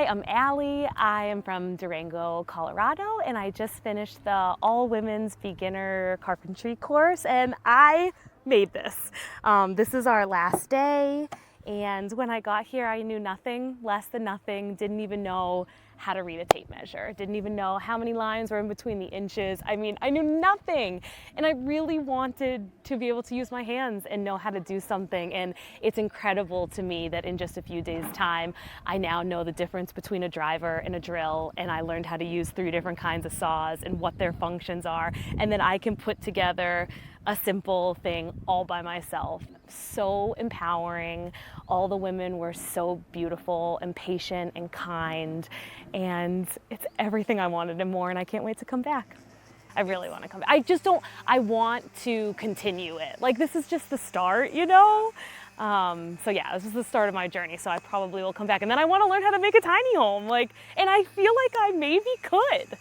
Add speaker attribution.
Speaker 1: Hi, I'm Allie. I am from Durango, Colorado, and I just finished the all-women's beginner carpentry course, and I made this. This is our last day, and when I got here, I knew nothing, less than nothing, didn't even know how to read a tape measure, didn't even know how many lines were in between the inches. I mean, I knew nothing, and I really wanted to be able to use my hands and know how to do something, and it's incredible to me that in just a few days' time, I now know the difference between a driver and a drill, and I learned how to use 3 different kinds of saws and what their functions are, and then I can put together a simple thing all by myself. So empowering. All the women were so beautiful and patient and kind, and it's everything I wanted and more, and I can't wait to come back. I really want to come back. I want to continue it. Like, this is just the start, you know? So yeah, this is the start of my journey, so I probably will come back. And then I want to learn how to make a tiny home, and I feel like I maybe could.